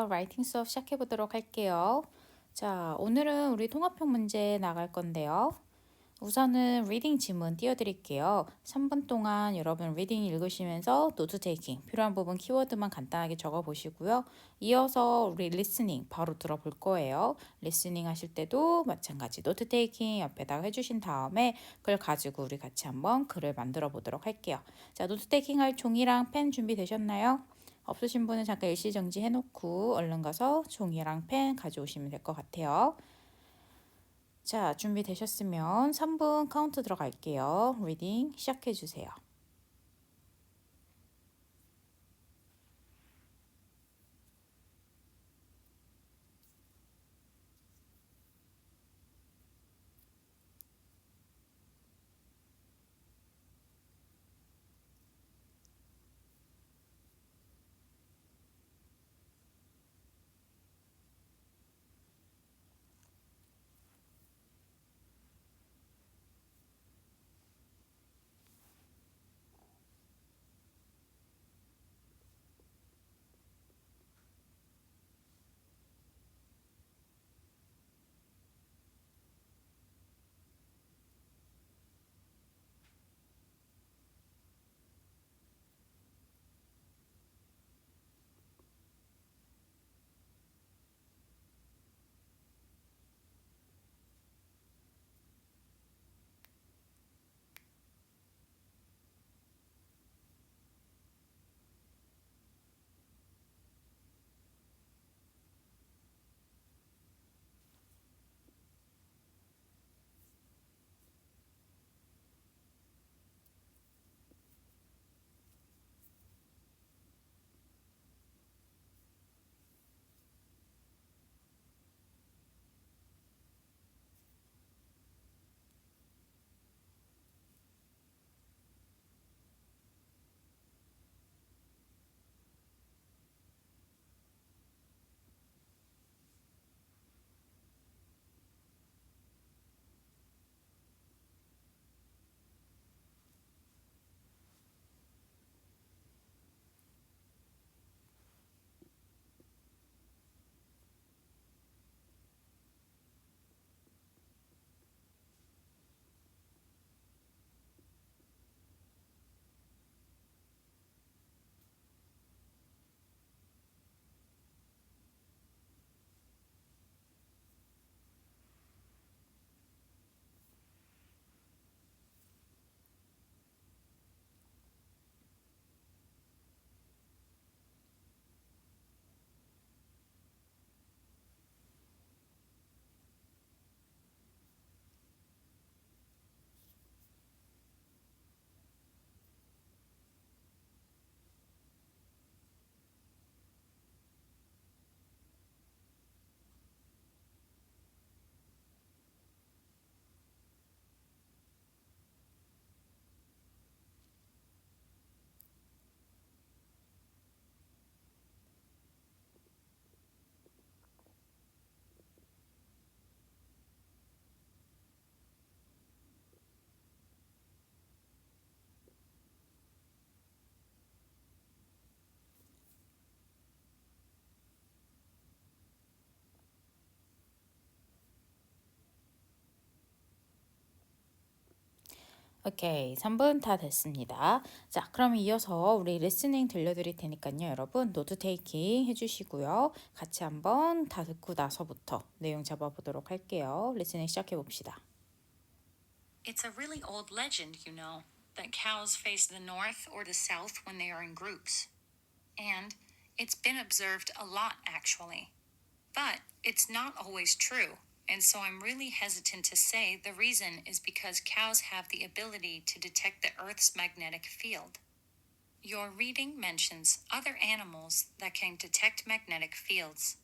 라이팅 수업 시작해 보도록 할게요. 자, 오늘은 우리 통합형 문제 나갈 건데요. 우선은 리딩 지문 띄워드릴게요. 3분 동안 여러분 리딩 읽으시면서 노트 테이킹, 필요한 부분 키워드만 간단하게 적어 보시고요. 이어서 우리 리스닝 바로 들어볼 거예요. 리스닝 하실 때도 마찬가지 노트 테이킹 옆에다가 해주신 다음에 그걸 가지고 우리 같이 한번 글을 만들어 보도록 할게요. 자, 노트 테이킹 할 종이랑 펜 준비되셨나요? 없으신 분은 잠깐 일시정지 해놓고 얼른 가서 종이랑 펜 가져오시면 될 것 같아요. 자, 준비되셨으면 3분 카운트 들어갈게요. 리딩 시작해 주세요. 오케이, 3분 다 됐습니다. 자, 그럼 이어서 우리 리스닝 들려드릴 테니까요. 여러분 노트 테이킹 해주시고요. 같이 한번 다 듣고 나서부터 내용 잡아보도록 할게요. 리스닝 시작해 봅시다. It's a really old legend, you know, that cows face the north or the south when they are in groups. And it's been observed a lot, actually. But it's not always true, and so I'm really hesitant to say the reason is because cows have the ability to detect the Earth's magnetic field. Your reading mentions other animals that can detect magnetic fields.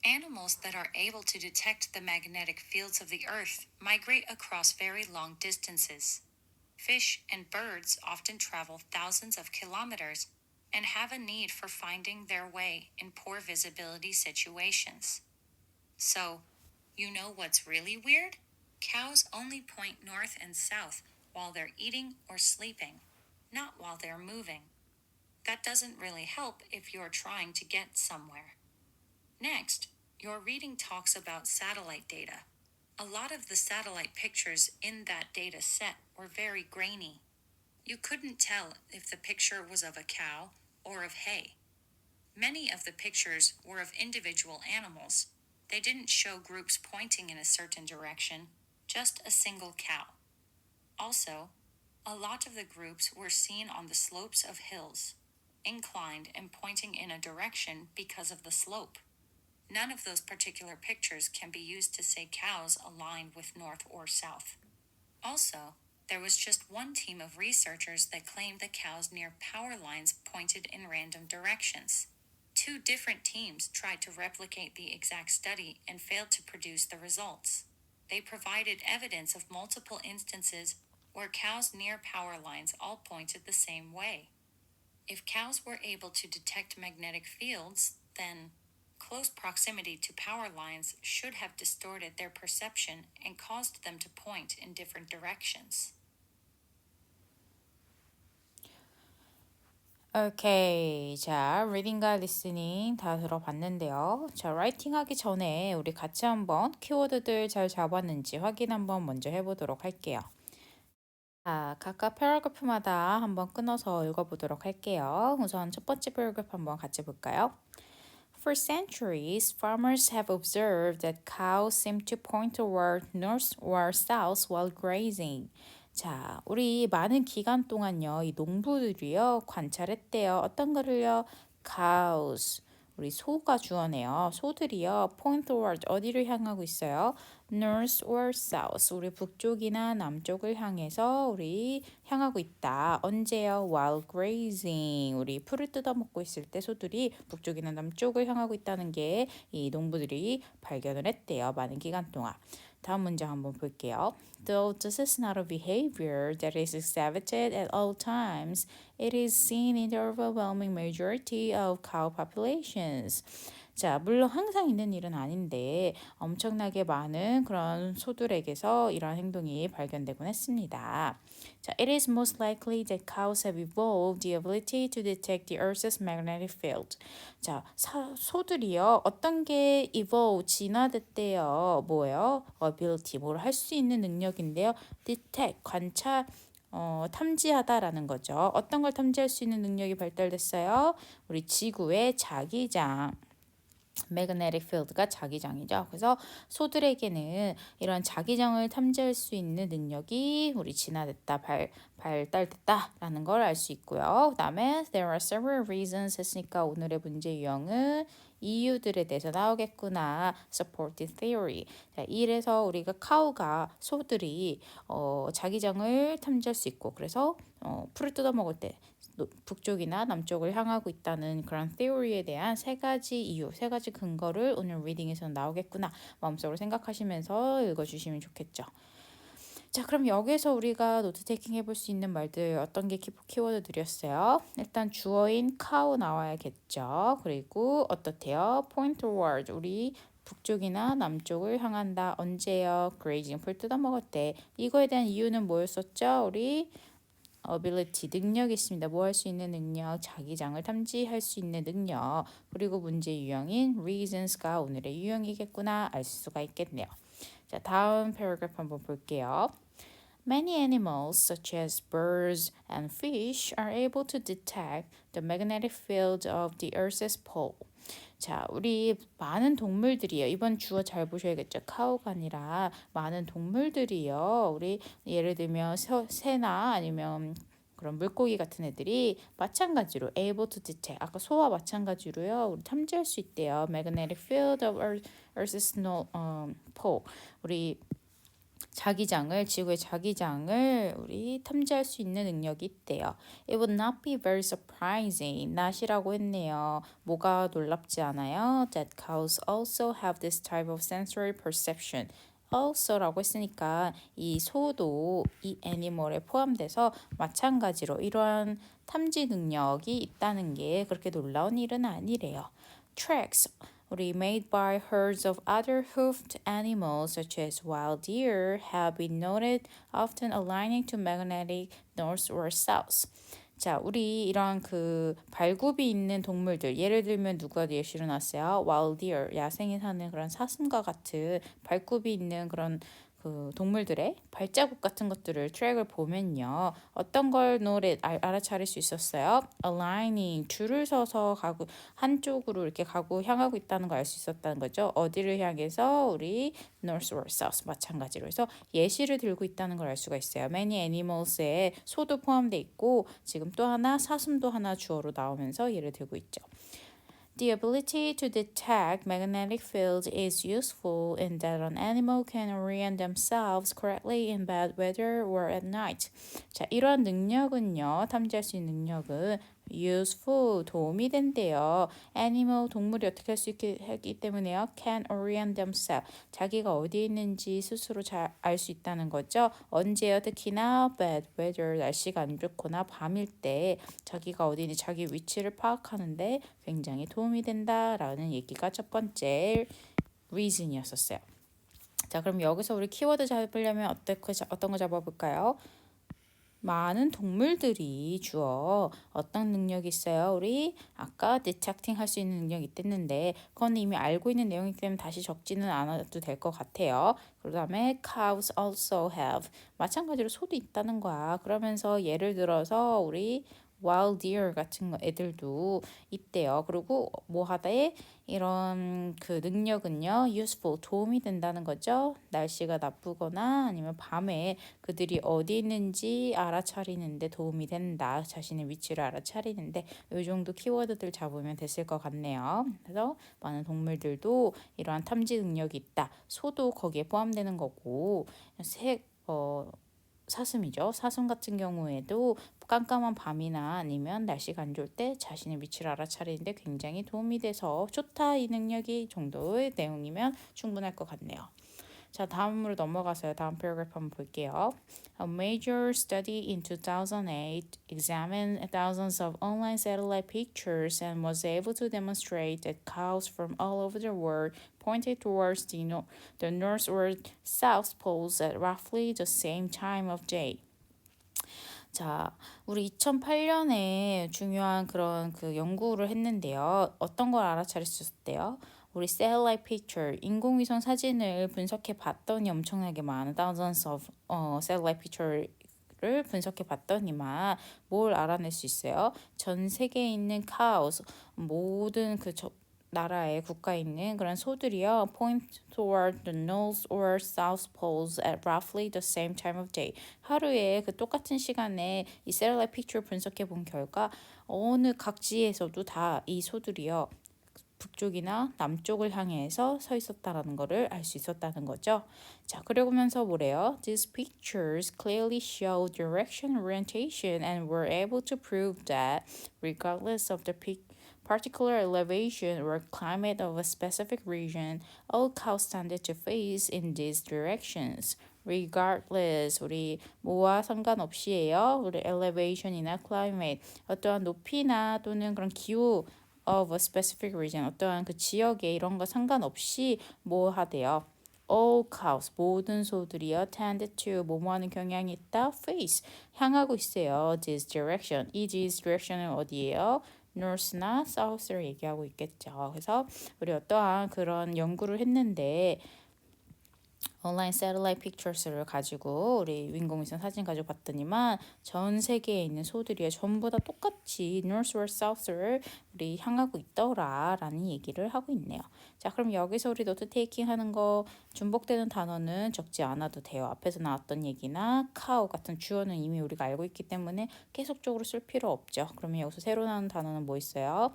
Animals that are able to detect the magnetic fields of the Earth migrate across very long distances. Fish and birds often travel thousands of kilometers and have a need for finding their way in poor visibility situations. So, you know what's really weird? Cows only point north and south while they're eating or sleeping, not while they're moving. That doesn't really help if you're trying to get somewhere. Next, your reading talks about satellite data. A lot of the satellite pictures in that data set were very grainy. You couldn't tell if the picture was of a cow or of hay. Many of the pictures were of individual animals. They didn't show groups pointing in a certain direction, just a single cow. Also, a lot of the groups were seen on the slopes of hills, inclined and pointing in a direction because of the slope. None of those particular pictures can be used to say cows aligned with north or south. Also, there was just one team of researchers that claimed the cows near power lines pointed in random directions. Two different teams tried to replicate the exact study and failed to produce the results. They provided evidence of multiple instances where cows near power lines all pointed the same way. If cows were able to detect magnetic fields, then close proximity to power lines should have distorted their perception and caused them to point in different directions. 오케이. 자, 리딩과 리스닝 다 들어봤는데요. 자, 라이팅 하기 전에 우리 같이 한번 키워드들 잘 잡았는지 확인 한번 먼저 해보도록 할게요. 자, 각각 패러그래프마다 한번 끊어서 읽어보도록 할게요. 우선 첫 번째 패러그래프 한번 같이 볼까요? For centuries, farmers have observed that cows seem to point toward north or south while grazing. 자, 우리 많은 기간 동안요, 이 농부들이요, 관찰했대요. 어떤 거를요? Cows. 우리 소가 주어네요. 소들이요, point toward 어디를 향하고 있어요? North or south. 우리 북쪽이나 남쪽을 향해서 우리 향하고 있다. 언제요? While grazing. 우리 풀을 뜯어먹고 있을 때 소들이 북쪽이나 남쪽을 향하고 있다는 게 이 농부들이 발견을 했대요. 많은 기간 동안. 다음 문제 한번 볼게요. Though this is not a behavior that is exhibited at all times, it is seen in the overwhelming majority of cow populations. 자, 물론 항상 있는 일은 아닌데 엄청나게 많은 그런 소들에게서 이러한 행동이 발견되곤 했습니다. 자, it is most likely that cows have evolved the ability to detect the Earth's magnetic field. 자, 소들이요. 어떤 게 evolve, 진화됐대요. 뭐예요? ability, 뭘 할 수 있는 능력인데요. detect, 관찰, 탐지하다라는 거죠. 어떤 걸 탐지할 수 있는 능력이 발달됐어요? 우리 지구의 자기장. magnetic field가 자기장이죠. 그래서 소들에게는 이런 자기장을 탐지할 수 있는 능력이 우리 진화됐다, 발달됐다라는 걸 알 수 있고요. 그 다음에 there are several reasons 했으니까 오늘의 문제 유형은 이유들에 대해서 나오겠구나. supporting theory. 자, 이래서 우리가 카우가 소들이 자기장을 탐지할 수 있고 그래서 풀을 뜯어 먹을 때 북쪽이나 남쪽을 향하고 있다는 그런 theory에 대한 세 가지 이유, 세 가지 근거를 오늘 리딩에서 나오겠구나 마음속으로 생각하시면서 읽어주시면 좋겠죠. 자, 그럼 여기서 우리가 노트 테이킹 해볼 수 있는 말들 어떤 게 키워드들이었어요? 일단 주어인 cow 나와야겠죠. 그리고 어떻대요? point toward, 우리 북쪽이나 남쪽을 향한다. 언제요? grazing, 풀 뜯어먹을 때. 이거에 대한 이유는 뭐였었죠? 우리 ability, 능력이 있습니다. 뭐 할 수 있는 능력, 자기장을 탐지할 수 있는 능력. 그리고 문제 유형인 reasons가 오늘의 유형이겠구나 알 수가 있겠네요. 자, 다음 패러그래프 한번 볼게요. Many animals, such as birds and fish, are able to detect the magnetic field of the Earth's pole. 자, 우리 많은 동물들이요. 이번 주어 잘 보셔야겠죠. 카우가 아니라 많은 동물들이요. 우리 예를 들면 새나 아니면 그런 물고기 같은 애들이 마찬가지로 able to detect, 아까 소와 마찬가지로요. 우리 탐지할 수 있대요. magnetic field of Earth's pole. 우리 자기장을, 지구의 자기장을 우리 탐지할 수 있는 능력이 있대요. It would not be very surprising. not이라고 했네요. 뭐가 놀랍지 않아요? That cows also have this type of sensory perception. also라고 했으니까 이 소도 이 애니멀에 포함돼서 마찬가지로 이러한 탐지 능력이 있다는 게 그렇게 놀라운 일은 아니래요. Tracks. 우리 made by herds of other hoofed animals such as wild deer have been noted often aligning to magnetic north or south. 자, 우리 이런 그 발굽이 있는 동물들, 예를 들면 누가 예시로 놨어요? wild deer, 야생에 사는 그런 사슴과 같은 발굽이 있는 그런 그 동물들의 발자국 같은 것들을 트랙을 보면요. 어떤 걸 알아차릴 수 있었어요? aligning, 줄을 서서 가고 한쪽으로 이렇게 가고 향하고 있다는 걸 알 수 있었다는 거죠. 어디를 향해서 우리 northward, south 마찬가지로 해서 예시를 들고 있다는 걸 알 수가 있어요. Many animals에 소도 포함되어 있고 지금 또 하나 사슴도 하나 주어로 나오면서 예를 들고 있죠. The ability to detect magnetic fields is useful in that an animal can orient themselves correctly in bad weather or at night. 자, 이러한 능력은요, 탐지할 수 있는 능력은 useful, 도움이 된대요. animal, 동물이 어떻게 할 수 있게 하기 때문에요. can orient themselves, 자기가 어디에 있는지 스스로 잘 알 수 있다는 거죠. 언제요? 특히나 bad weather, 날씨가 안 좋거나 밤일 때 자기가 어디 있는지 자기 위치를 파악하는데 굉장히 도움이 된다라는 얘기가 첫 번째 reason이었었어요. 자, 그럼 여기서 우리 키워드 잡으려면 어떤 거 잡아볼까요? 많은 동물들이 주어 어떤 능력이 있어요? 우리 아까 detecting 할 수 있는 능력이 있댔는데 그건 이미 알고 있는 내용이기 때문에 다시 적지는 않아도 될 것 같아요. 그 다음에 cows also have, 마찬가지로 소도 있다는 거야. 그러면서 예를 들어서 우리 wild deer 같은 거 애들도 있대요. 그리고 뭐 하다에 이런 그 능력은요, useful, 도움이 된다는 거죠. 날씨가 나쁘거나 아니면 밤에 그들이 어디 있는지 알아차리는데 도움이 된다. 자신의 위치를 알아차리는데 이 정도 키워드들 잡으면 됐을 것 같네요. 그래서 많은 동물들도 이러한 탐지 능력이 있다. 소도 거기에 포함되는 거고 사슴이죠. 사슴 같은 경우에도 깜깜한 밤이나 아니면 날씨가 안 좋을 때 자신의 위치를 알아차리는데 굉장히 도움이 돼서 좋다. 이 능력이 정도의 내용이면 충분할 것 같네요. 자, 다음으로 넘어가서요. 다음 패러그래프 한번 볼게요. A major study in 2008 examined thousands of online satellite pictures and was able to demonstrate that cows from all over the world pointed towards the north or south poles at roughly the same time of day. 자, 우리 2008년에 중요한 그런 그 연구를 했는데요. 어떤 걸 알아차릴 수 있었대요? 우리 satellite picture, 인공위성 사진을 분석해 봤더니 엄청나게 많은 thousands of satellite picture를 분석해 봤더니만 뭘 알아낼 수 있어요? 전 세계에 있는 cows, 모든 나라에 국가에 있는 그런 소들이요. point toward the north or south poles at roughly the same time of day. 하루에 그 똑같은 시간에 이 셀룰라이트 픽처를 분석해 본 결과 어느 각지에서도 다 이 소들이요. 북쪽이나 남쪽을 향해서 서 있었다라는 것을 알 수 있었다는 거죠. 자, 그러면서 뭐래요? These pictures clearly show direction orientation and were able to prove that regardless of the particular elevation or climate of a specific region, all cows tended to face in these directions. regardless, 우리 뭐와 상관없이예요. 우리 elevation이나 climate, 어떠한 높이나 또는 그런 기후 of a specific region, 어떠한 그 지역에 이런 거 상관없이 뭐 하대요. All cows, 모든 소들이요, tend to, 뭐뭐하는 경향이 있다, face, 향하고 있어요. This direction, 이 this direction은 어디예요? North나 South를 얘기하고 있겠죠. 그래서 우리 어떠한 그런 연구를 했는데 온라인 새틀라이트 픽처스를 가지고 우리 인공위성 사진 가지고 봤더니만 전 세계에 있는 소들이 전부 다 똑같이 northward, south를 우리 향하고 있더라라는 얘기를 하고 있네요. 자, 그럼 여기서 우리 노트 테이킹 하는 거 중복되는 단어는 적지 않아도 돼요. 앞에서 나왔던 얘기나 cow 같은 주어는 이미 우리가 알고 있기 때문에 계속적으로 쓸 필요 없죠. 그러면 여기서 새로 나온 단어는 뭐 있어요?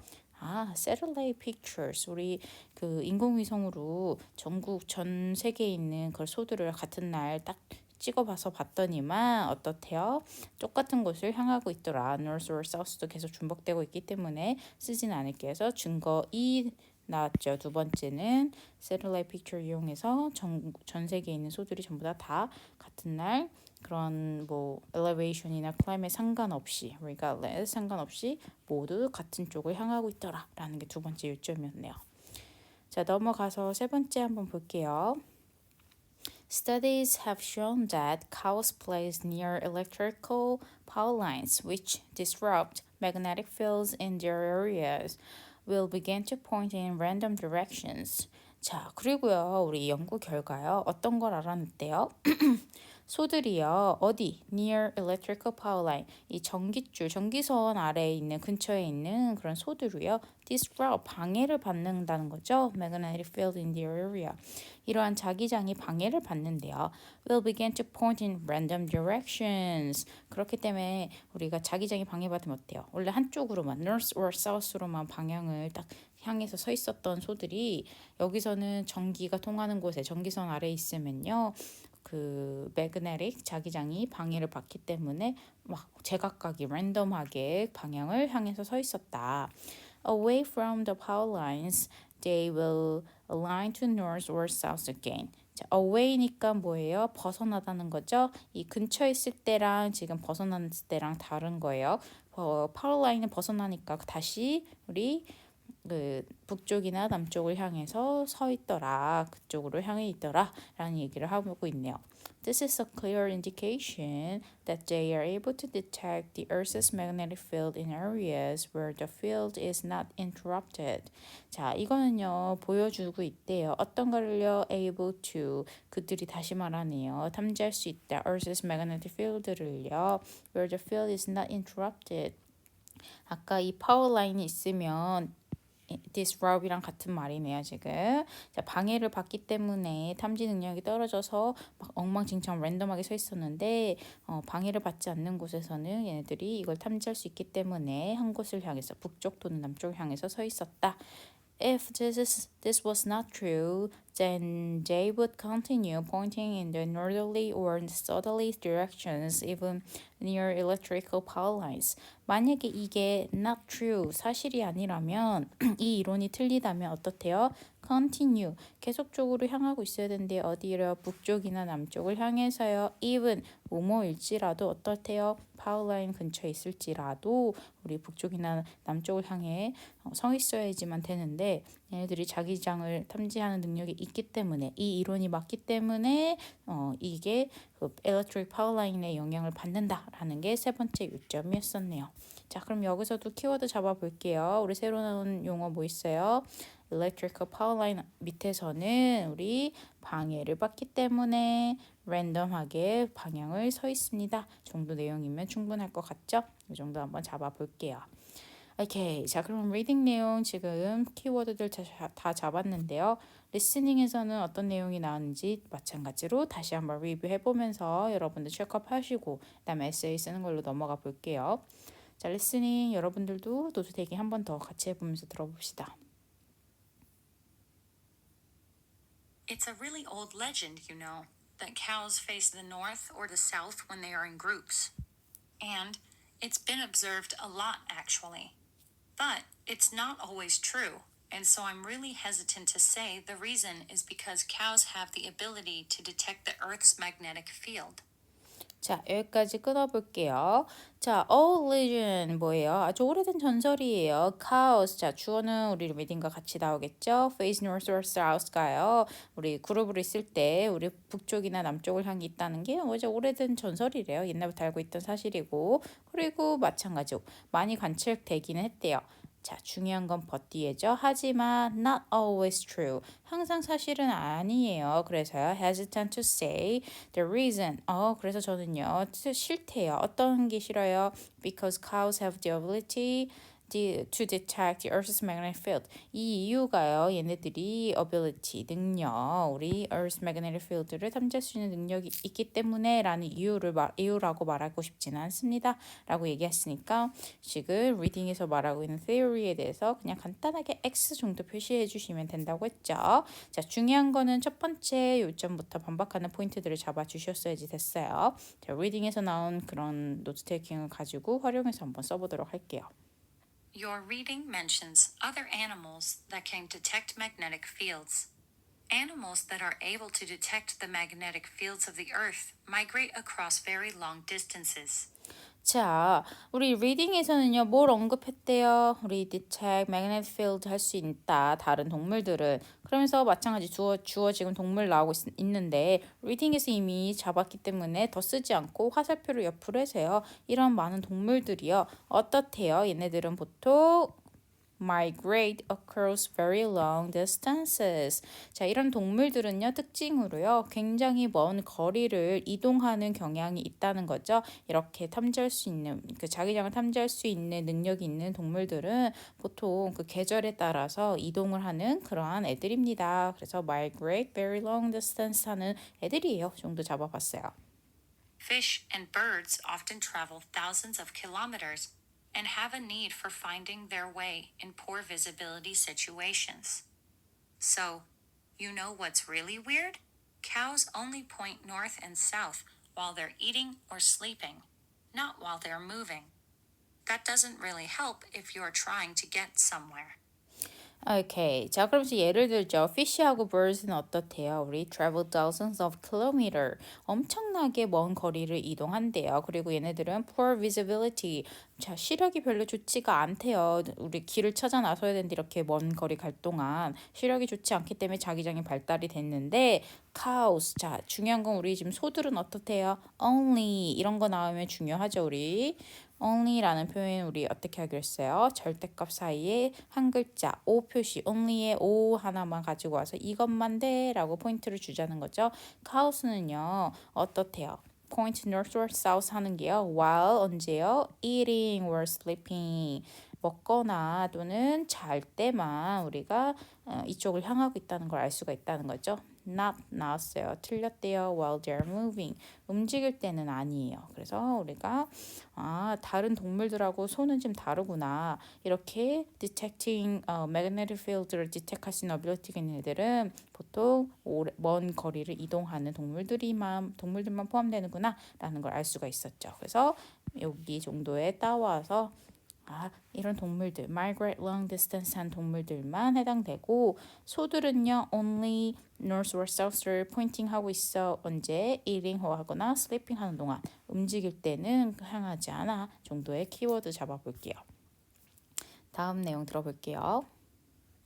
satellite pictures. 우리 그 인공위성으로 전국 전 세계에 있는 그 소들을 같은 날 딱 찍어봐서 봤더니만 어떻대요? 똑같은 곳을 향하고 있더라. North or South도 계속 중복되고 있기 때문에 쓰지는 않을게 해서 증거 2 나왔죠. 두 번째는 satellite picture 이용해서 전 세계에 있는 소들이 전부 다 같은 날 그런 뭐 elevation이나 climate 상관없이 regardless 상관없이 모두 같은 쪽을 향하고 있더라라는 게 두 번째 요점이었네요. 자, 넘어가서 세 번째 한번 볼게요. Studies have shown that cows placed near electrical power lines, which disrupt magnetic fields in their areas, will begin to point in random directions. 자, 그리고요, 우리 연구 결과요, 어떤 걸 알아냈대요? 소들이요, 어디? Near electrical power line. 이 전기줄, 전기선 아래에 있는, 근처에 있는 그런 소들이요, disrupt, 방해를 받는다는 거죠. Magnetic field in the area. 이러한 자기장이 방해를 받는데요. Will begin to point in random directions. 그렇기 때문에 우리가 자기장이 방해받으면 어때요? 원래 한쪽으로만, north or south로만 방향을 딱 향해서 서 있었던 소들이 여기서는 전기가 통하는 곳에 전기선 아래에 있으면요. 그 매그네틱 자기장이 방해를 받기 때문에 막 제각각이 랜덤하게 방향을 향해서 서 있었다. Away from the power lines, they will align to north or south again. 자, away니까 뭐예요? 벗어나다는 거죠. 이 근처에 있을 때랑 지금 벗어났을 때랑 다른 거예요. 파워 라인을 벗어나니까 다시 우리 그 북쪽이나 남쪽을 향해서 서 있더라. 그쪽으로 향해 있더라. 라는 얘기를 하고 있네요. This is a clear indication that they are able to detect the Earth's magnetic field in areas where the field is not interrupted. 자, 이거는요, 보여주고 있대요. 어떤 거를요, able to. 그들이 다시 말하네요. 탐지할 수 있다. Earth's magnetic field를요, where the field is not interrupted. 아까 이 파워 라인이 있으면 disrupt이랑 같은 말이네요, 지금. 자, 방해를 받기 때문에 탐지 능력이 떨어져서 막 엉망진창 랜덤하게 서 있었는데 방해를 받지 않는 곳에서는 얘네들이 이걸 탐지할 수 있기 때문에 한 곳을 향해서 북쪽 또는 남쪽을 향해서 서 있었다. If this was not true, then they would continue pointing in the northerly or southerly directions even near electrical power lines. 만약에 이게 not true, 사실이 아니라면 이 이론이 틀리다면 어떻대요? continue, 계속적으로 향하고 있어야 되는데 어디로? 북쪽이나 남쪽을 향해서요. even, 뭐뭐일지라도 어떻대요? 파워라인 근처에 있을지라도 우리 북쪽이나 남쪽을 향해 서 있어야지만 되는데 얘네들이 자기장을 탐지하는 능력이 있기 때문에 이 이론이 맞기 때문에 이게 그 electric power line에 영향을 받는다라는 게 세 번째 요점이었었네요. 자, 그럼 여기서도 키워드 잡아볼게요. 우리 새로 나온 용어 뭐 있어요? electrical power line 밑에서는 우리 방해를 받기 때문에 랜덤하게 방향을 서 있습니다. 정도 내용이면 충분할 것 같죠? 이 정도 한번 잡아볼게요. 오케이. 자, 그럼 리딩 내용 지금 키워드들 다 잡았는데요. 리스닝에서는 어떤 내용이 나왔는지 마찬가지로 다시 한번 리뷰해보면서 여러분들 체크업 하시고 그다음에 에세이 쓰는 걸로 넘어가 볼게요. 자, 리스닝 여러분들도 노트 대기 한 번 더 같이 해보면서 들어봅시다. It's a really old legend, you know, that cows face the north or the south when they are in groups. And it's been observed a lot, actually. But it's not always true, and so I'm really hesitant to say the reason is because cows have the ability to detect the Earth's magnetic field. 자, 여기까지 끊어볼게요. 자, old legend 뭐예요? 아주 오래된 전설이에요. cows. 자, 주어는 우리 리딩과 같이 나오겠죠? face north or south가요. 우리 그룹으로 있을 때 우리 북쪽이나 남쪽을 향해 있다는 게 아주 오래된 전설이래요. 옛날부터 알고 있던 사실이고. 그리고 마찬가지로 많이 관측되기는 했대요. 자, 중요한 건 but 뒤에죠. 하지만 not always true. 항상 사실은 아니에요. 그래서요. hesitant to say the reason. 그래서 저는요. 싫대요. 어떤 게 싫어요? Because cows have the ability to detect the Earth's magnetic field. 이 이유가요. 얘네들이 ability, 능력, 우리 Earth's magnetic field를 탐지할 수 있는 능력이 있기 때문에 라는 이유라고 말하고 싶지는 않습니다. 라고 얘기했으니까 지금 리딩에서 말하고 있는 theory에 대해서 그냥 간단하게 X 정도 표시해 주시면 된다고 했죠. 자, 중요한 거는 첫 번째 요점부터 반박하는 포인트들을 잡아 주셨어야지 됐어요. 자, 리딩에서 나온 그런 노트 테이킹을 가지고 활용해서 한번 써보도록 할게요. Your reading mentions other animals that can detect magnetic fields. Animals that are able to detect the magnetic fields of the Earth migrate across very long distances. 자, 우리 리딩에서는요, 뭘 언급했대요? 우리 detect magnetic field 할 수 있다. 다른 동물들은. 그러면서 마찬가지 주어 지금 동물 나오고 있는데, 리딩에서 이미 잡았기 때문에 더 쓰지 않고 화살표를 옆으로 해서요. 이런 많은 동물들이요. 어떻대요? 얘네들은 보통 migrate across very long distances. 자, 이런 동물들은요, 특징으로요, 굉장히 먼 거리를 이동하는 경향이 있다는 거죠. 이렇게 탐지할 수 있는, 그 자기장을 탐지할 수 있는 능력이 있는 동물들은 보통 그 계절에 따라서 이동을 하는 그러한 애들입니다. 그래서 migrate very long distance 하는 애들이에요. 정도 잡아봤어요. Fish and birds often travel thousands of kilometers and have a need for finding their way in poor visibility situations. So, you know what's really weird? Cows only point north and south while they're eating or sleeping, not while they're moving. That doesn't really help if you're trying to get somewhere. 오케이. 자, 그러면서 예를 들죠. fish하고 birds는 어떻대요? 우리 travel thousands of kilometer. 엄청나게 먼 거리를 이동한대요. 그리고 얘네들은 poor visibility. 자, 시력이 별로 좋지가 않대요. 우리 길을 찾아 나서야 되는데 이렇게 먼 거리 갈 동안 시력이 좋지 않기 때문에 자기장이 발달이 됐는데 cows. 자, 중요한 건 우리 지금 소들은 어떻대요? only 이런 거 나오면 중요하죠, 우리. only라는 표현 우리 어떻게 하기로 했어요? 절대값 사이에 한 글자 O 표시 only의 O 하나만 가지고 와서 이것만 돼라고 포인트를 주자는 거죠. cows는요 어떻대요? point north or south 하는 게요. while 언제요? eating or sleeping 먹거나 또는 잘 때만 우리가 이쪽을 향하고 있다는 걸 알 수가 있다는 거죠. not 나왔어요. 틀렸대요. while they're moving. 움직일 때는 아니에요. 그래서 우리가 다른 동물들하고 소는 좀 다르구나. 이렇게 detecting magnetic field를 detect할 수 있는 ability가 있는 애들은 보통 먼 거리를 이동하는 동물들만 포함되는구나 라는 걸 알 수가 있었죠. 그래서 여기 정도에 따와서 이런 동물들, migrate long distance 한 동물들만 해당되고 소들은요, only north or south를 pointing 하고 있어. 언제 eating 하거나 sleeping 하는 동안 움직일 때는 향하지 않아 정도의 키워드 잡아볼게요. 다음 내용 들어볼게요.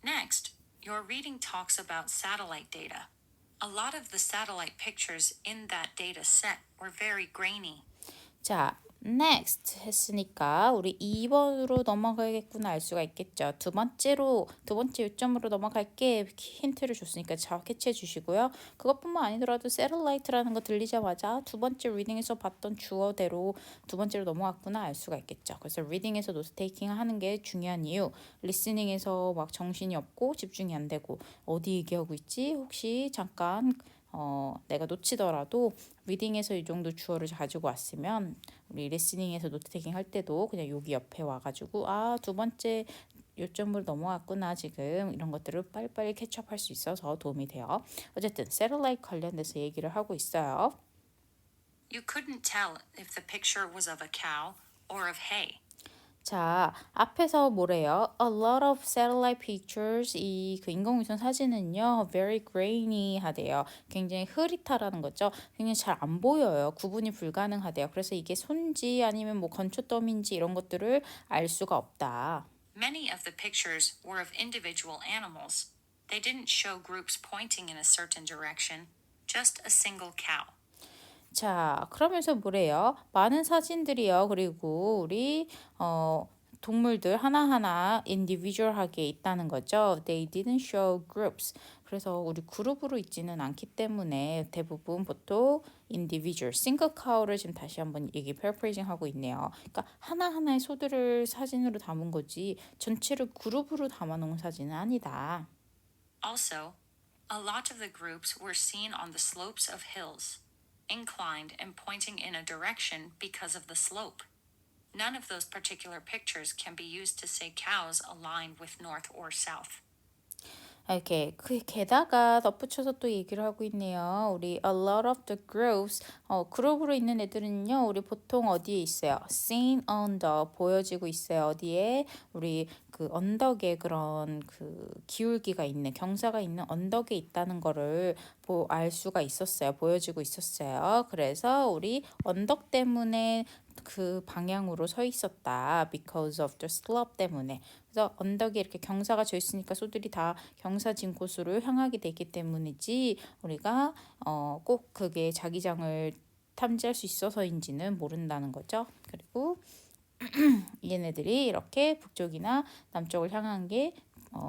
Next, your reading talks about satellite data. A lot of the satellite pictures in that data set were very grainy. 자, next 했으니까 우리 2번으로 넘어가겠구나 알 수가 있겠죠. 두 번째 요점으로 넘어갈게 힌트를 줬으니까 잘 캐치해 주시고요. 그것뿐만 아니더라도 셀러라이트라는 거 들리자마자 두 번째 리딩에서 봤던 주어대로 두 번째로 넘어갔구나 알 수가 있겠죠. 그래서 리딩에서 노트 테이킹 하는 게 중요한 이유. 리스닝에서 막 정신이 없고 집중이 안 되고 어디 얘기하고 있지? 혹시 잠깐 내가 놓치더라도 리딩에서 이 정도 주어를 가지고 왔으면 우리 리스닝에서 노트 테이킹 할 때도 그냥 여기 옆에 와가지고 두 번째 요점으로 넘어왔구나 지금 이런 것들을 빨리빨리 캐치업할 수 있어서 도움이 돼요. 어쨌든 셀러라이트 관련돼서 얘기를 하고 있어요. You couldn't tell if the picture was of a cow or of hay. 자, 앞에서 뭐래요? A lot of satellite pictures. 그 인공위성 사진은요, very grainy 하대요. 굉장히 흐릿하다는 거죠. 굉장히 잘 안 보여요. 구분이 불가능하대요. 그래서 이게 손지 아니면 뭐 건초더미인지 이런 것들을 알 수가 없다. Many of the pictures were of individual animals. They didn't show groups pointing in a certain direction, just a single cow. 자, 그러면서 뭐래요? 많은 사진들이요. 그리고 우리 동물들 하나하나 individual하게 있다는 거죠. They didn't show groups. 그래서 우리 그룹으로 있지는 않기 때문에 대부분 보통 individual, single cow를 지금 다시 한번 paraphrasing 하고 있네요. 그러니까 하나하나의 소들을 사진으로 담은 거지 전체를 그룹으로 담아놓은 사진은 아니다. Also, a lot of the groups were seen on the slopes of hills, inclined and pointing in a direction because of the slope. None of those particular pictures can be used to say cows aligned with north or south. 이렇게 게다가 덧붙여서 또 얘기를 하고 있네요. 우리 a lot of the groups 그룹으로 있는 애들은요. 우리 보통 어디에 있어요? seen on the 보여지고 있어요. 어디에? 우리 그 언덕에 그런 그 기울기가 있는 경사가 있는 언덕에 있다는 거를 알 수가 있었어요. 보여지고 있었어요. 그래서 우리 언덕 때문에 그 방향으로 서 있었다. Because of the slope 때문에. 그래서 언덕에 이렇게 경사가 져 있으니까 소들이 다 경사진 곳으로 향하게 되기 때문이지 우리가 꼭 그게 자기장을 탐지할 수 있어서인지는 모른다는 거죠. 그리고 얘네들이 이렇게 북쪽이나 남쪽을 향한 게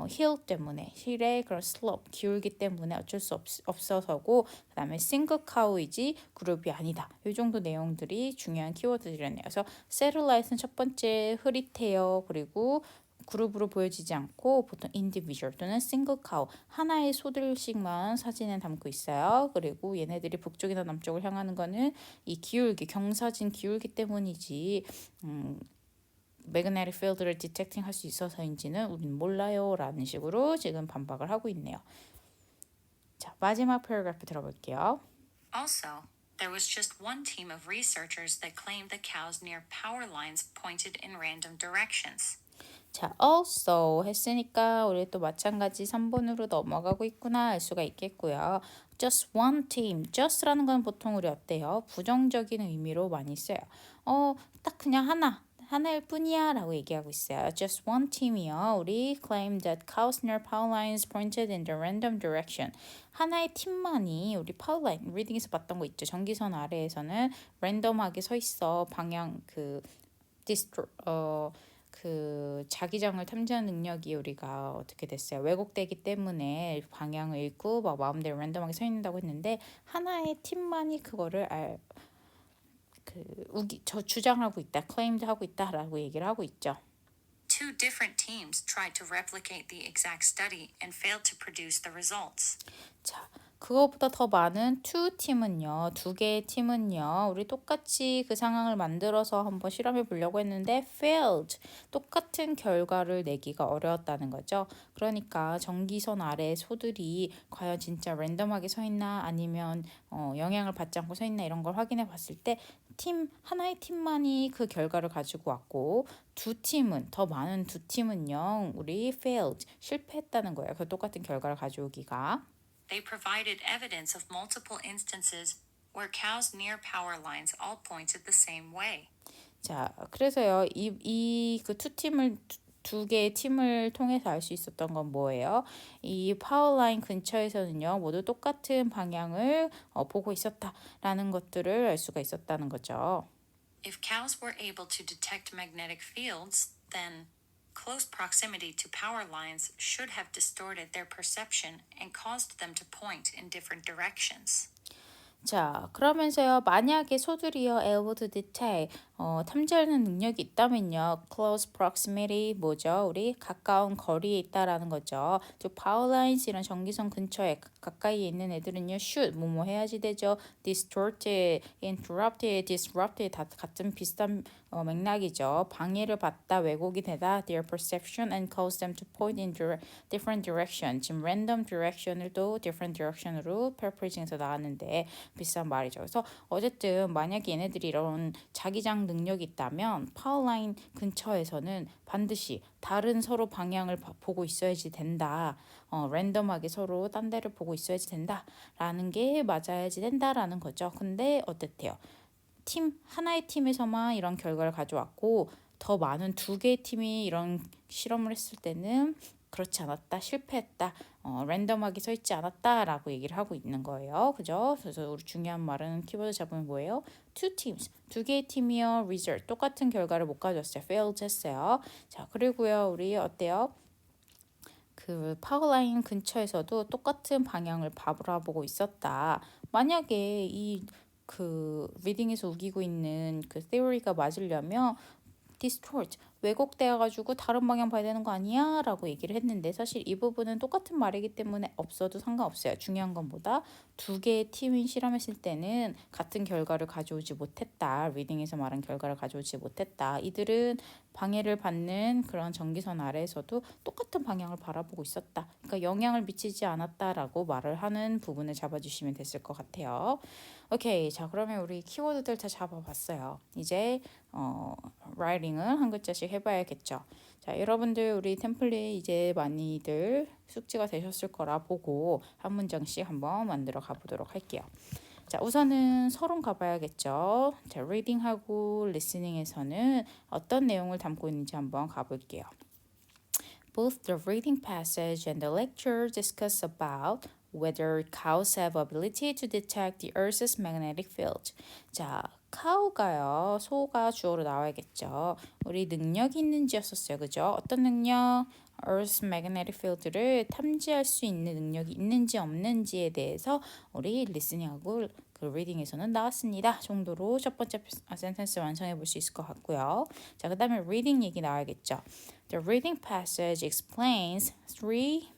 힐 때문에 힐의 그런 슬롭 기울기 때문에 어쩔 수 없어서고 그 다음에 싱글 카우이지 그룹이 아니다. 이 정도 내용들이 중요한 키워드들이었네요. 그래서 세틀라이트는 첫 번째 흐릿해요. 그리고 그룹으로 보여지지 않고 보통 인디비주얼 또는 싱글 카우 하나의 소들씩만 사진에 담고 있어요. 그리고 얘네들이 북쪽이나 남쪽을 향하는 거는 이 기울기 경사진 기울기 때문이지 매그네틱 필드를 디텍팅 할 수 있어서인지는 우린 몰라요 라는 식으로 지금 반박을 하고 있네요. 자, 마지막 패러그래프 들어볼게요. Also, there was just one team of researchers that claimed the cows near power lines pointed in random directions. 자, also 했으니까 우리 또 마찬가지 3번으로 넘어가고 있구나 알 수가 있겠고요. just one team, just라는 건 보통 우리 어때요? 부정적인 의미로 많이 써요. 딱 그냥 하나일 뿐이야 라고 얘기하고 있어요. Just one team이요. 우리 claim that cows near power lines pointed in the random direction. 하나의 팀만이 우리 power line, 리딩에서 봤던 거 있죠. 전기선 아래에서는 랜덤하게 서 있어. 방향 그 자기장을 탐지하는 능력이 우리가 어떻게 됐어요? 왜곡되기 때문에 방향을 잃고 막 마음대로 랜덤하게 서 있는다고 했는데 하나의 팀만이 그거를 주장하고 있다, claimed 하고 있다라고 얘기를 하고 있죠. Two different teams tried to replicate the exact study and failed to produce the results. 자, 그거보다 더 많은 두 개의 팀은요, 우리 똑같이 그 상황을 만들어서 한번 실험해 보려고 했는데 failed, 똑같은 결과를 내기가 어려웠다는 거죠. 그러니까 전기선 아래 소들이 과연 진짜 랜덤하게 서 있나 아니면 영향을 받지 않고 서 있나 이런 걸 확인해 봤을 때 하나의 팀만이 그 결과를 가지고 왔고 더 많은 두 팀은요, 우리 failed, 실패했다는 거예요. 그 똑같은 결과를 가져오기가. They provided evidence of multiple instances where cows near power lines all pointed the same way. 자, 그래서요, 그 두 개의 팀을 통해서 알 수 있었던 건 뭐예요? 이 파워라인 근처에서는요, 모두 똑같은 방향을 보고 있었다라는 것들을 알 수가 있었다는 거죠. If cows were able to detect magnetic fields, then close proximity to power lines should have distorted their perception and caused them to point in different directions. 자, 그러면서요, 만약에 소들이요, able to detect, 탐지하는 능력이 있다면요, close proximity, 뭐죠? 우리 가까운 거리에 있다라는 거죠. 또 power lines, 이런 전기선 근처에 가까이에 있는 애들은요, should, 뭐뭐 해야지 되죠. distorted, interrupted, disrupted, 다 같은 비슷한 맥락이죠. 방해를 받다, 왜곡이 되다, their perception and cause them to point in different direction. 지금 random direction을 또 different direction으로 paraphrasing에서 나왔는데 비슷한 말이죠. 그래서 어쨌든 만약에 얘네들이 이런 자기장 능력이 있다면 파워라인 근처에서는 반드시 다른 서로 방향을 보고 있어야지 된다. 랜덤하게 서로 딴 데를 보고 있어야지 된다라는 게 맞아야지 된다라는 거죠. 근데 어땠대요? 하나의 팀에서만 이런 결과를 가져왔고 더 많은 두 개의 팀이 이런 실험을 했을 때는 그렇지 않았다, 실패했다, 랜덤하게 서 있지 않았다라고 얘기를 하고 있는 거예요. 그죠? 그래서 우리 중요한 말은 키워드 잡으면 뭐예요? Two teams, 두 개의 팀이요. result, 똑같은 결과를 못 가져왔어요. failed 했어요. 자, 그리고요, 우리 어때요? 그 파워라인 근처에서도 똑같은 방향을 바라보고 있었다. 만약에 그 리딩에서 우기고 있는 그 theory가 맞으려면 distort, 왜곡되어가지고 다른 방향 봐야 되는 거 아니야? 라고 얘기를 했는데 사실 이 부분은 똑같은 말이기 때문에 없어도 상관없어요. 중요한 건 뭐다? 두 개의 팀이 실험했을 때는 같은 결과를 가져오지 못했다. 리딩에서 말한 결과를 가져오지 못했다. 이들은 방해를 받는 그런 전기선 아래에서도 똑같은 방향을 바라보고 있었다. 그러니까 영향을 미치지 않았다라고 말을 하는 부분을 잡아주시면 됐을 것 같아요. 오케이, 자 그러면 우리 키워드들 다 잡아봤어요. 이제 writing은 한 글자씩 해봐야겠죠. 자, 여러분들 우리 템플릿 이제 많이들 숙지가 되셨을 거라 보고 한 문장씩 한번 만들어 가보도록 할게요. 자, 우선은 서론 가봐야겠죠. 자, reading하고 listening에서는 어떤 내용을 담고 있는지 한번 가볼게요. Both the reading passage and the lecture discuss about whether cows have ability to detect the Earth's magnetic field. 자, cow가요. 소가 주어로 나와야겠죠. 우리 능력이 있는지였었어요. 그죠? 어떤 능력? Earth's magnetic field를 탐지할 수 있는 능력이 있는지 없는지에 대해서 우리 listening하고 그 reading에서는 나왔습니다. 정도로 첫 번째 센텐스 완성해 볼 수 있을 것 같고요. 자, 그 다음에 reading 얘기 나와야겠죠. The reading passage explains three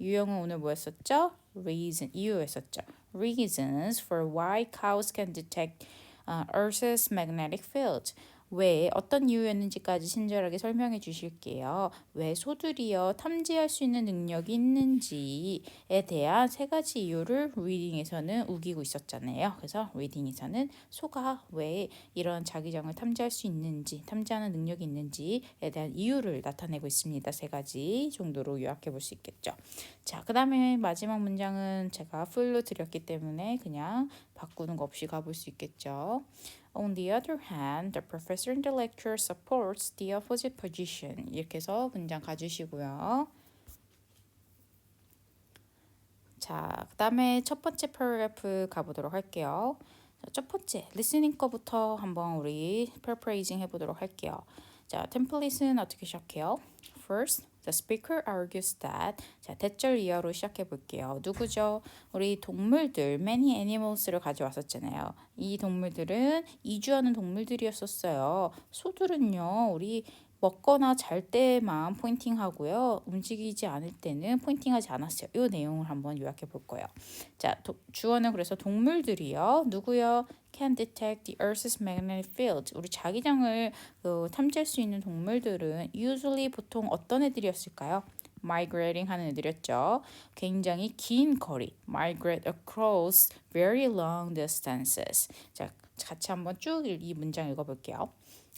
유형은 오늘 뭐였었죠? Reason 이유였었죠. Reasons for why cows can detect Earth's magnetic field. 왜 어떤 이유였는지까지 친절하게 설명해 주실게요. 왜 소들이요 탐지할 수 있는 능력이 있는지에 대한 세 가지 이유를 리딩에서는 우기고 있었잖아요. 그래서 리딩에서는 소가 왜 이런 자기장을 탐지할 수 있는지, 탐지하는 능력이 있는지에 대한 이유를 나타내고 있습니다. 세 가지 정도로 요약해 볼 수 있겠죠. 자, 그 다음에 마지막 문장은 제가 풀로 드렸기 때문에 그냥 바꾸는 거 없이 가볼 수 있겠죠. On the other hand, the professor in the lecture supports the opposite position. 이렇게 해서 문장 가주시고요. 자, 그 다음에 첫 번째 paragraph 가보도록 할게요. 첫 번째, listening 거부터 한번 우리 paraphrasing 해보도록 할게요. 자, 템플릿은 어떻게 시작해요? First, the speaker argues that. 자, 대절 이하로 시작해 볼게요. 누구죠? 우리 동물들, many animals를 가져왔었잖아요. 이 동물들은 이주하는 동물들이었었어요. 소들은요, 우리 먹거나 잘 때만 포인팅하고요. 움직이지 않을 때는 포인팅하지 않았어요. 이 내용을 한번 요약해 볼 거예요. 자, 주어는 그래서 동물들이요. 누구요? Can detect the Earth's magnetic field. 우리 자기장을 탐지할 수 있는 동물들은 usually 보통 어떤 애들이었을까요? migrating 하는 애들이었죠. 굉장히 긴 거리, migrate across very long distances. 자, 같이 한번 쭉 이 문장 읽어볼게요.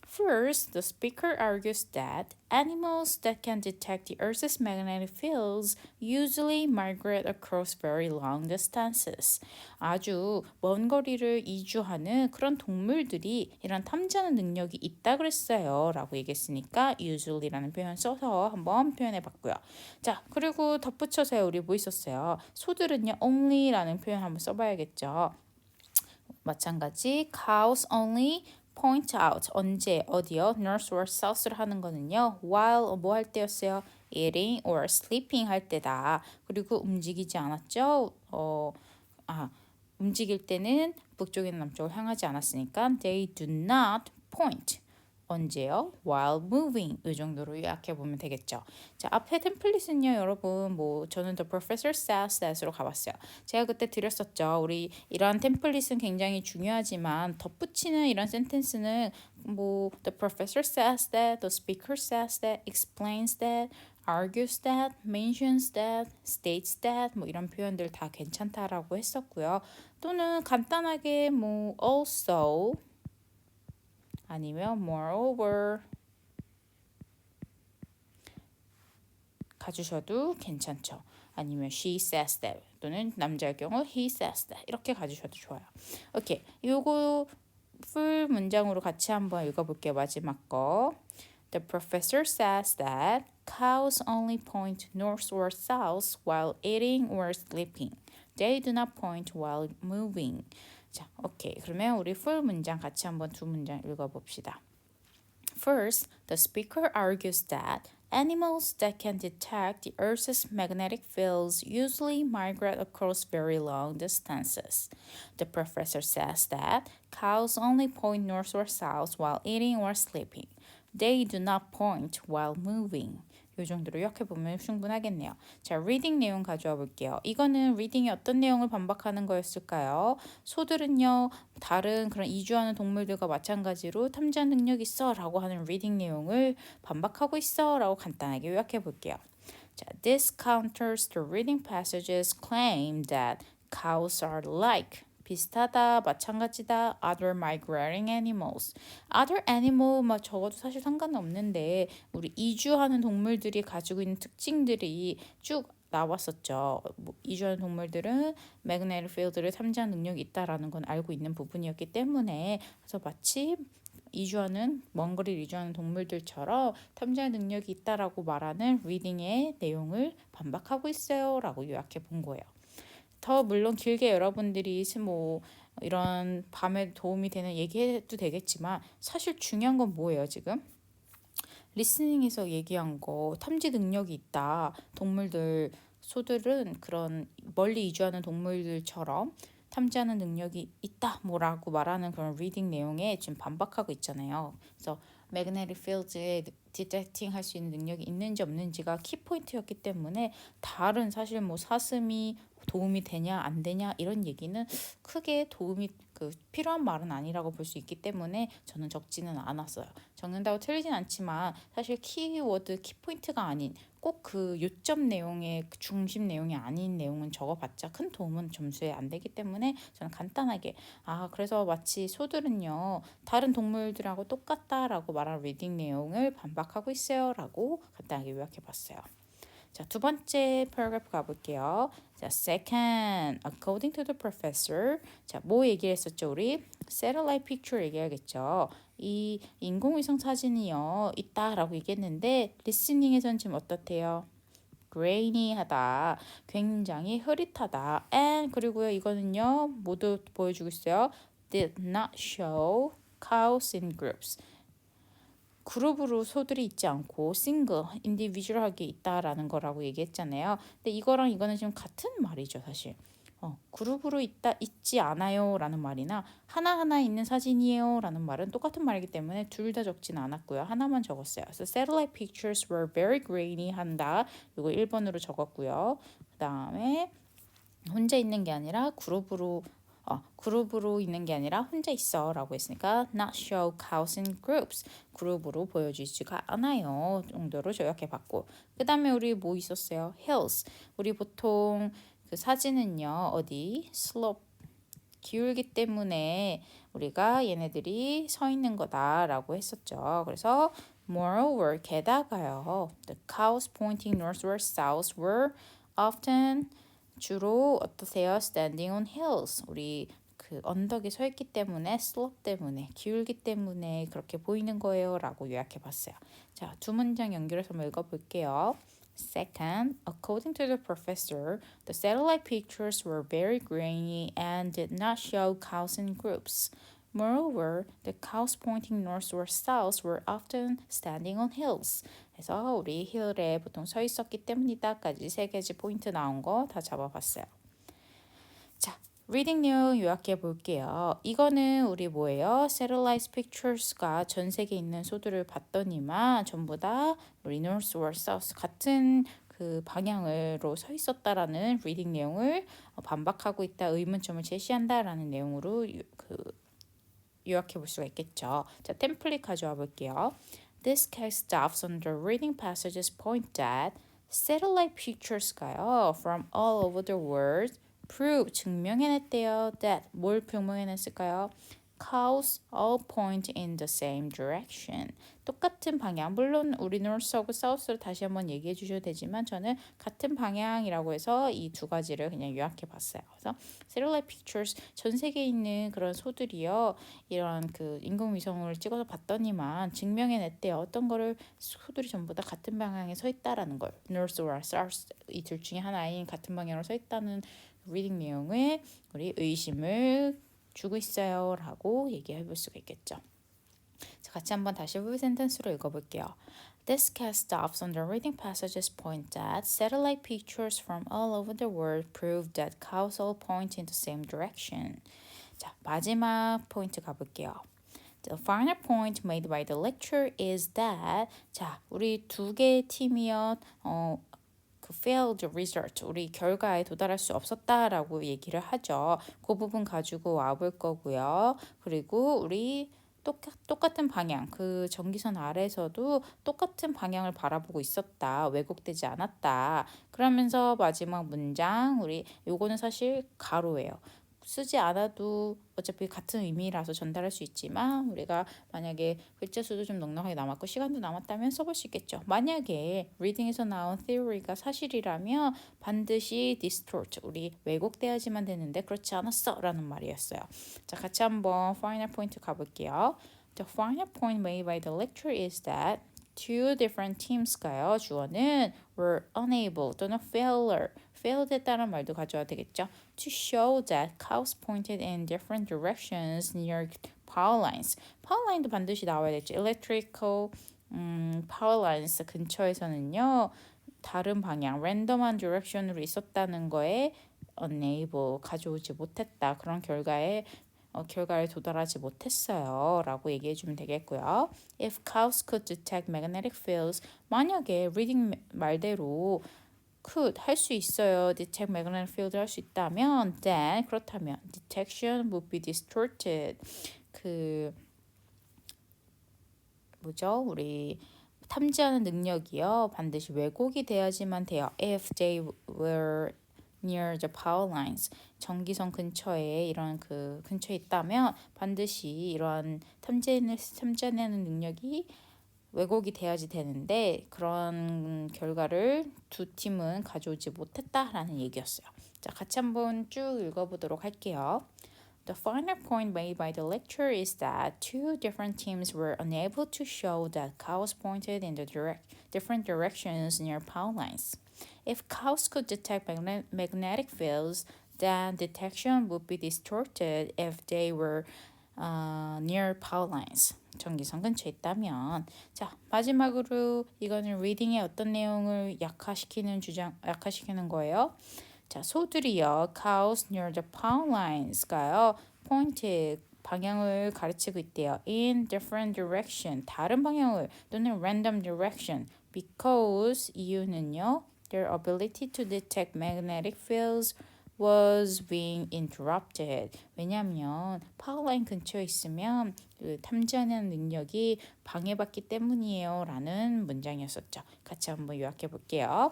First, the speaker argues that animals that can detect the Earth's magnetic fields usually migrate across very long distances. 아주 먼 거리를 이주하는 그런 동물들이 이런 탐지하는 능력이 있다 그랬어요. 라고 얘기했으니까 usually라는 표현 써서 한번 표현해 봤고요. 자, 그리고 덧붙여서 우리 뭐 있었어요? 소들은요, only라는 표현 한번 써봐야겠죠. 마찬가지, cows only point out 언제 어디요? north or south를 하는 거는요. while 뭐 할 때였어요? eating or sleeping 할 때다. 그리고 움직이지 않았죠? 움직일 때는 북쪽이나 남쪽을 향하지 않았으니까 they do not point. 언제요? while moving 이 정도로 요약해 보면 되겠죠. 자, 앞에 템플릿은요, 여러분 저는 the professor says that으로 가봤어요. 제가 그때 드렸었죠. 우리 이러한 템플릿은 굉장히 중요하지만 덧붙이는 이런 센텐스는 the professor says that, the speaker says that, explains that, argues that, mentions that, states that 이런 표현들 다 괜찮다라고 했었고요. 또는 간단하게 also 아니면 moreover 가주셔도 괜찮죠. 아니면 she says that 또는 남자의 경우 he says that 이렇게 가주셔도 좋아요. 오케이, 요거 풀 문장으로 같이 한번 읽어볼게요. 마지막 거. The professor says that cows only point north or south while eating or sleeping. They do not point while moving. 자, 오케이. 그러면 우리 풀 문장 같이 한번 두 문장 읽어봅시다. First, the speaker argues that animals that can detect the Earth's magnetic fields usually migrate across very long distances. The professor says that cows only point north or south while eating or sleeping. They do not point while moving. 이 정도로 요약해보면 충분하겠네요. 자, 리딩 내용 가져와 볼게요. 이거는 리딩이 어떤 내용을 반박하는 거였을까요? 소들은요, 다른 그런 이주하는 동물들과 마찬가지로 탐지한 능력이 있어 라고 하는 리딩 내용을 반박하고 있어 라고 간단하게 요약해 볼게요. 자, this counters the reading passage's claim that cows are like 비슷하다, 마찬가지다, other migrating animals. other animal 적어도 사실 상관은 없는데 우리 이주하는 동물들이 가지고 있는 특징들이 쭉 나왔었죠. 이주하는 동물들은 매그네틱 필드를 탐지하는 능력이 있다라는 건 알고 있는 부분이었기 때문에 그래서 마치 먼 거리를 이주하는 동물들처럼 탐지하는 능력이 있다라고 말하는 리딩의 내용을 반박하고 있어요라고 요약해 본 거예요. 더 물론 길게 여러분들이 이런 밤에 도움이 되는 얘기해도 되겠지만 사실 중요한 건 뭐예요 지금? 리스닝에서 얘기한 거 탐지 능력이 있다. 소들은 그런 멀리 이주하는 동물들처럼 탐지하는 능력이 있다 뭐라고 말하는 그런 리딩 내용에 지금 반박하고 있잖아요. 그래서 매그네틱 필드에 디텍팅 할 수 있는 능력이 있는지 없는지가 키포인트였기 때문에 다른 사실 사슴이 도움이 되냐 안 되냐 이런 얘기는 크게 도움이 필요한 말은 아니라고 볼 수 있기 때문에 저는 적지는 않았어요. 적는다고 틀리진 않지만 사실 키포인트가 아닌 꼭 그 요점 내용의 중심 내용이 아닌 내용은 적어봤자 큰 도움은 점수에 안 되기 때문에 저는 간단하게 그래서 마치 소들은요 다른 동물들하고 똑같다라고 말한 리딩 내용을 반박하고 있어요라고 간단하게 요약해봤어요. 자, 두 번째 paragraph 가볼게요. 자, second, according to the professor. 자, 뭐 얘기했었죠, 우리? satellite picture 얘기하겠죠. 이 인공위성 사진이요, 있다라고 얘기했는데, listening에선 지금 어떻대요? grainy하다, 굉장히 흐릿하다. and 그리고요, 이거는요, 모두 보여주고 있어요. did not show cows in groups. 그룹으로 소들이 있지 않고 싱글, 인디비주얼하게 있다라는 거라고 얘기했잖아요. 근데 이거랑 이거는 지금 같은 말이죠, 사실. 그룹으로 있지 않아요라는 말이나 하나하나 있는 사진이에요라는 말은 똑같은 말이기 때문에 둘 다 적진 않았고요. 하나만 적었어요. 그래서 satellite pictures were very grainy 한다. 이거 1번으로 적었고요. 그다음에 혼자 있는 게 아니라 그룹으로 있는 게 아니라 혼자 있어라고 했으니까 not show cows in groups 그룹으로 보여주지가 않아요 정도로 조약해봤고 그 다음에 우리 뭐 있었어요? hills 우리 보통 그 사진은요 어디 slope 기울기 때문에 우리가 얘네들이 서 있는 거다라고 했었죠. 그래서 moreover 게다가요 the cows pointing northward south were often 주로 어떠세요? standing on hills. 우리 그 언덕에 서 있기 때문에 slope 때문에 기울기 때문에 그렇게 보이는 거예요라고 요약해 봤어요. 자, 두 문장 연결해서 한번 읽어 볼게요. Second, according to the professor, the satellite pictures were very grainy and did not show cows in groups. Moreover, the cows pointing north or south were often standing on hills. 그래서 우리 힐에 보통 서 있었기 때문이다까지 세 가지 포인트 나온 거 다 잡아봤어요. 자, 리딩 내용 요약해 볼게요. 이거는 우리 뭐예요? Satellite Pictures가 전 세계에 있는 소들을 봤더니만 전부 다 우리 North or South 같은 그 방향으로 서 있었다라는 리딩 내용을 반박하고 있다, 의문점을 제시한다라는 내용으로 요약해 볼 수가 있겠죠. 자, 템플릿 가져와 볼게요. This case stops on the reading passages point that satellite pictures가요 from all over the world prove 증명해냈대요 that 뭘 증명해냈을까요? Cows all point in the same direction. 똑같은 방향. 물론 우리 north하고 south를 다시 한번 얘기해 주셔도 되지만 저는 같은 방향이라고 해서 이 두 가지를 그냥 요약해 봤어요. 그래서 satellite pictures 전 세계에 있는 그런 소들이요. 이런 그 인공위성을 찍어서 봤더니만 증명해냈대요. 어떤 거를 소들이 전부 다 같은 방향에 서 있다라는 걸. north와 south 이 둘 중에 하나인 같은 방향으로 서 있다는 리딩 내용에 우리 의심을 주고 있어요 라고 얘기해 볼 수가 있겠죠. 자, 같이 한번 다시 풀 센텐스로 읽어볼게요. This case stops on the reading passages point that satellite pictures from all over the world prove that cows all point in the same direction. 자, 마지막 포인트 가볼게요. The final point made by the lecture is that 자, 우리 두 개의 팀이요. 그 failed result, 우리 결과에 도달할 수 없었다라고 얘기를 하죠. 그 부분 가지고 와볼 거고요. 그리고 우리 똑같은 방향, 그 전기선 아래에서도 똑같은 방향을 바라보고 있었다. 왜곡되지 않았다. 그러면서 마지막 문장, 우리 요거는 사실 가로예요. 쓰지 않아도 어차피 같은 의미라서 전달할 수 있지만 우리가 만약에 글자 수도 좀 넉넉하게 남았고 시간도 남았다면 써볼 수 있겠죠. 만약에 리딩에서 나온 theory가 사실이라면 반드시 distort, 우리 왜곡돼야지만 되는데 그렇지 않았어 라는 말이었어요. 자, 같이 한번 final point 가볼게요. The final point made by the lecture is that two different teams가요. 주어는 were unable 또는 failed 했다는 말도 가져와야 되겠죠. To show that cows pointed in different directions near power lines. power line도 반드시 나와야 되죠. electrical power lines 근처에서는요. 다른 방향, 랜덤한 디렉션으로 있었다는 거에 unable, 가져오지 못했다. 그런 결과에 도달하지 못했어요. 라고 얘기해 주면 되겠고요. If cows could detect magnetic fields, 만약에 리딩 말대로 could 할 수 있어요. detect magnetic field 할 수 있다면 then 그렇다면 detection would be distorted. 뭐죠? 우리 탐지하는 능력이요. 반드시 왜곡이 돼야지만 돼요. If they were near the power lines. 전기선 근처에 이런 근처에 있다면 반드시 이런 탐지하는 능력이 왜곡이 돼야지 되는데 그런 결과를 두 팀은 가져오지 못했다라는 얘기였어요. 자, 같이 한번 쭉 읽어보도록 할게요. The final point made by the lecture is that two different teams were unable to show that cows pointed in the different directions near power lines. If cows could detect magnetic fields, then detection would be distorted if they were near power lines. 전기선 근처에 있다면. 자, 마지막으로 이거는 reading의 어떤 내용을 약화시키는 거예요. 자, 소들이요. cows near the power lines가요. pointed 방향을 가르치고 있대요. in different direction 다른 방향을 또는 random direction because 이유는요. their ability to detect magnetic fields was being interrupted. 왜냐하면 파워라인 근처에 있으면 그 탐지하는 능력이 방해받기 때문이에요. 라는 문장이었었죠. 같이 한번 요약해 볼게요.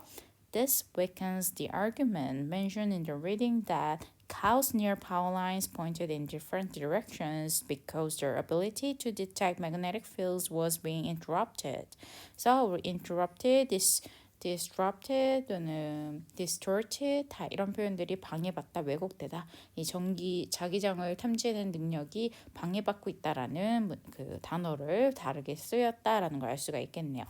This weakens the argument mentioned in the reading that cows near power lines pointed in different directions because their ability to detect magnetic fields was being interrupted. So, interrupted, disrupted 또는 distorted 다 이런 표현들이 방해받다, 왜곡되다. 이 자기장을 탐지하는 능력이 방해받고 있다라는 그 단어를 다르게 쓰였다라는 걸 알 수가 있겠네요.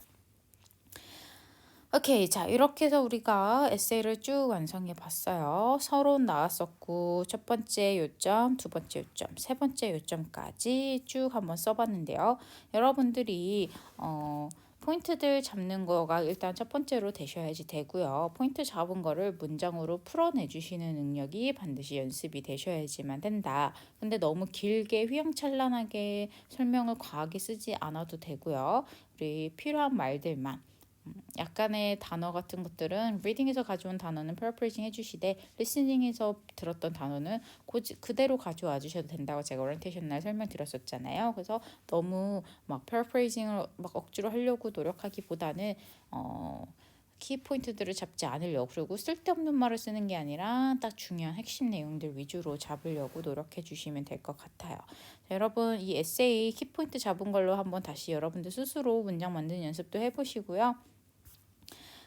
오케이, 자 이렇게 해서 우리가 에세이를 쭉 완성해 봤어요. 서론 나왔었고 첫 번째 요점, 두 번째 요점, 세 번째 요점까지 쭉 한번 써봤는데요. 여러분들이 포인트들 잡는 거가 일단 첫 번째로 되셔야지 되고요. 포인트 잡은 거를 문장으로 풀어내주시는 능력이 반드시 연습이 되셔야지만 된다. 근데 너무 길게 휘황찬란하게 설명을 과하게 쓰지 않아도 되고요. 우리 필요한 말들만 약간의 단어 같은 것들은 리딩에서 가져온 단어는 paraphrasing 해주시되 리스닝에서 들었던 단어는 그대로 가져와 주셔도 된다고 제가 오리엔테이션 날 설명드렸었잖아요. 그래서 너무 막 paraphrasing을 막 억지로 하려고 노력하기보다는 키포인트들을 잡지 않으려고 그리고 쓸데없는 말을 쓰는 게 아니라 딱 중요한 핵심 내용들 위주로 잡으려고 노력해 주시면 될 것 같아요. 자, 여러분 이 에세이 키포인트 잡은 걸로 한번 다시 여러분들 스스로 문장 만드는 연습도 해보시고요.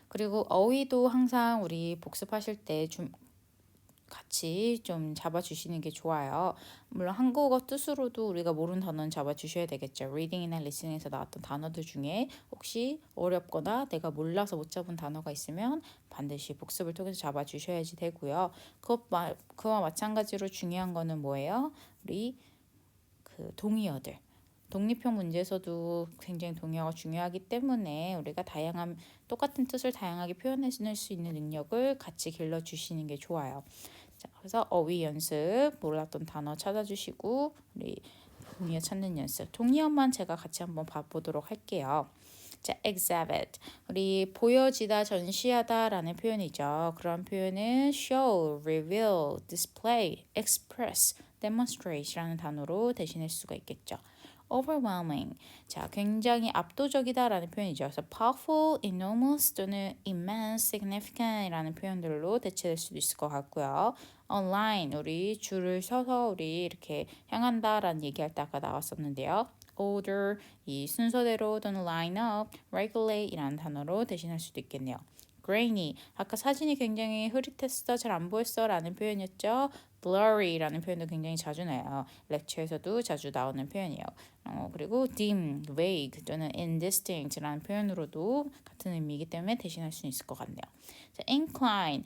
그리고 어휘도 항상 우리 복습하실 때 좀 같이 좀 잡아주시는 게 좋아요. 물론 한국어 뜻으로도 우리가 모르는 단어는 잡아주셔야 되겠죠. 리딩이나 리스닝에서 나왔던 단어들 중에 혹시 어렵거나 내가 몰라서 못 잡은 단어가 있으면 반드시 복습을 통해서 잡아주셔야지 되고요. 그와 마찬가지로 중요한 거는 뭐예요? 우리 그 동의어들. 독립형 문제에서도 굉장히 동의어가 중요하기 때문에 우리가 똑같은 뜻을 다양하게 표현해낼 수 있는 능력을 같이 길러주시는 게 좋아요. 자, 그래서 어휘 연습, 몰랐던 단어 찾아주시고 우리 동의어 찾는 연습. 동의어만 제가 같이 한번 봐보도록 할게요. 자, exhibit. 우리 보여지다, 전시하다라는 표현이죠. 그런 표현은 show, reveal, display, express, demonstrate라는 단어로 대신할 수가 있겠죠. overwhelming. 자, 굉장히 압도적이다라는 표현이죠. 그래서 powerful, enormous 또는 immense, significant이라는 표현들로 대체될 수도 있을 것 같고요. online, 우리 줄을 서서 우리 이렇게 향한다라는 얘기할 때 아까 나왔었는데요. order, 이 순서대로 또는 line up, regulate 이라는 단어로 대신할 수도 있겠네요. grainy, 아까 사진이 굉장히 흐릿했어, 잘 안 보였어 라는 표현이었죠. blurry라는 표현도 굉장히 자주 나요. 렉처에서도 자주 나오는 표현이에요. 그리고 dim, vague 또는 indistinct라는 표현으로도 같은 의미이기 때문에 대신할 수 있을 것 같네요. 자, incline,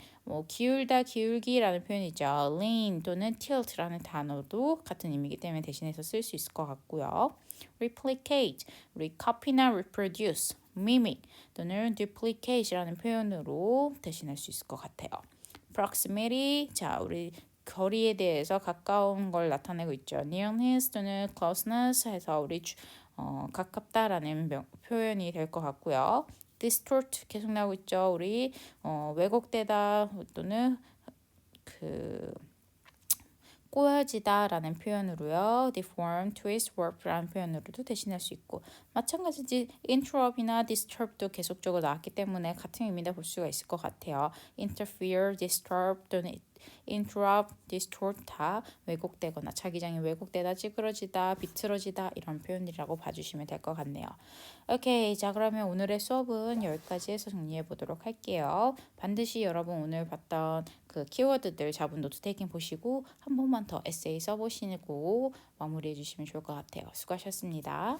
기울다, 기울기라는 표현이죠. lean 또는 tilt라는 단어도 같은 의미이기 때문에 대신해서 쓸 수 있을 것 같고요. replicate, 우리 copy나 reproduce, mimic 또는 duplicate이라는 표현으로 대신할 수 있을 것 같아요. proximity, 자, 우리 거리에 대해서 가까운 걸 나타내고 있죠. nearness 또는 closeness 해서 우리 가깝다라는 표현이 될 것 같고요. distort 계속 나오고 있죠. 우리 왜곡되다 또는 그 꼬여지다라는 표현으로요. deform, twist, warp라는 표현으로도 대신할 수 있고 마찬가지지 interrupt이나 disturb도 계속적으로 나왔기 때문에 같은 의미다 볼 수가 있을 것 같아요. interfere, disturb 또는 interrupt, distort 다 왜곡되거나 자기장이 왜곡되다, 찌그러지다, 비틀어지다 이런 표현이라고 봐주시면 될 것 같네요. 오케이, 자 그러면 오늘의 수업은 여기까지 해서 정리해 보도록 할게요. 반드시 여러분 오늘 봤던 그 키워드들 자분 노트 테이킹 보시고 한 번만 더 에세이 써보시고 마무리해 주시면 좋을 것 같아요. 수고하셨습니다.